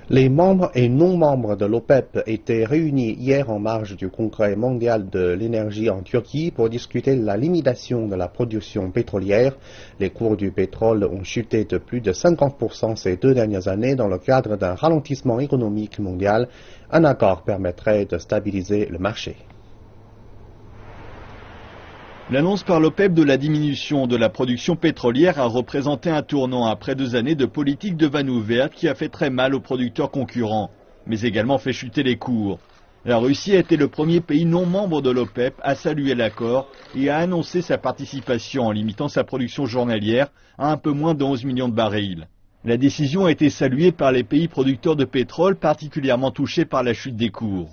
Les membres et non-membres de l'OPEP étaient réunis hier en marge du Congrès mondial de l'énergie en Turquie pour discuter de la limitation de la production pétrolière. Les cours du pétrole ont chuté de plus de 50% ces 2 dernières années dans le cadre d'un ralentissement économique mondial. Un accord permettrait de stabiliser le marché. L'annonce par l'OPEP de la diminution de la production pétrolière a représenté un tournant après 2 années de politique de vanne ouverte qui a fait très mal aux producteurs concurrents, mais également fait chuter les cours. La Russie a été le premier pays non membre de l'OPEP à saluer l'accord et a annoncé sa participation en limitant sa production journalière à un peu moins de 11 millions de barils. La décision a été saluée par les pays producteurs de pétrole particulièrement touchés par la chute des cours.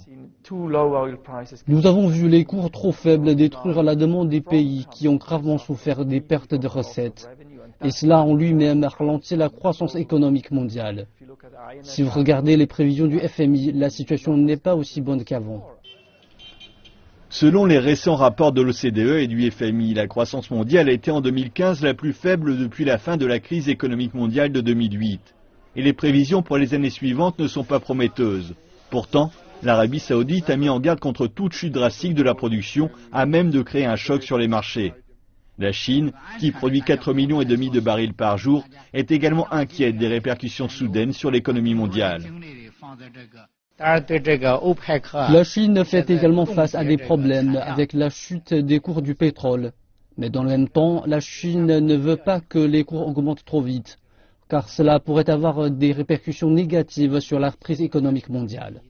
Nous avons vu les cours trop faibles détruire la demande des pays qui ont gravement souffert des pertes de recettes. Et cela en lui-même a ralenti la croissance économique mondiale. Si vous regardez les prévisions du FMI, la situation n'est pas aussi bonne qu'avant. Selon les récents rapports de l'OCDE et du FMI, la croissance mondiale a été en 2015 la plus faible depuis la fin de la crise économique mondiale de 2008. Et les prévisions pour les années suivantes ne sont pas prometteuses. Pourtant, l'Arabie saoudite a mis en garde contre toute chute drastique de la production à même de créer un choc sur les marchés. La Chine, qui produit 4,5 millions de barils par jour, est également inquiète des répercussions soudaines sur l'économie mondiale. La Chine fait également face à des problèmes avec la chute des cours du pétrole. Mais dans le même temps, la Chine ne veut pas que les cours augmentent trop vite, car cela pourrait avoir des répercussions négatives sur la reprise économique mondiale.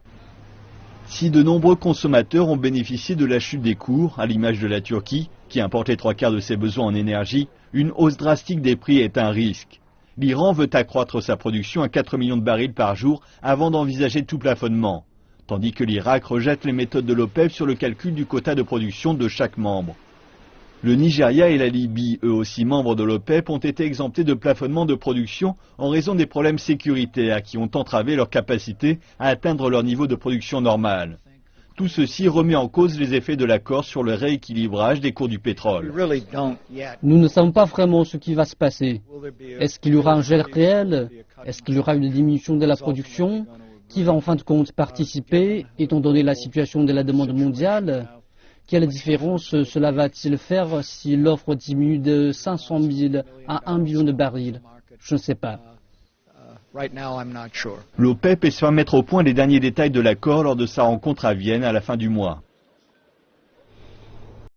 Si de nombreux consommateurs ont bénéficié de la chute des cours, à l'image de la Turquie, qui importe les 3/4 de ses besoins en énergie, une hausse drastique des prix est un risque. L'Iran veut accroître sa production à 4 millions de barils par jour avant d'envisager tout plafonnement, tandis que l'Irak rejette les méthodes de l'OPEP sur le calcul du quota de production de chaque membre. Le Nigeria et la Libye, eux aussi membres de l'OPEP, ont été exemptés de plafonnement de production en raison des problèmes sécuritaires qui ont entravé leur capacité à atteindre leur niveau de production normal. Tout ceci remet en cause les effets de l'accord sur le rééquilibrage des cours du pétrole. Nous ne savons pas vraiment ce qui va se passer. Est-ce qu'il y aura un gel réel? Est-ce qu'il y aura une diminution de la production? Qui va en fin de compte participer, étant donné la situation de la demande mondiale? Quelle différence cela va-t-il faire si l'offre diminue de 500 000 à 1 million de barils? Je ne sais pas. L'OPEP espère mettre au point les derniers détails de l'accord lors de sa rencontre à Vienne à la fin du mois.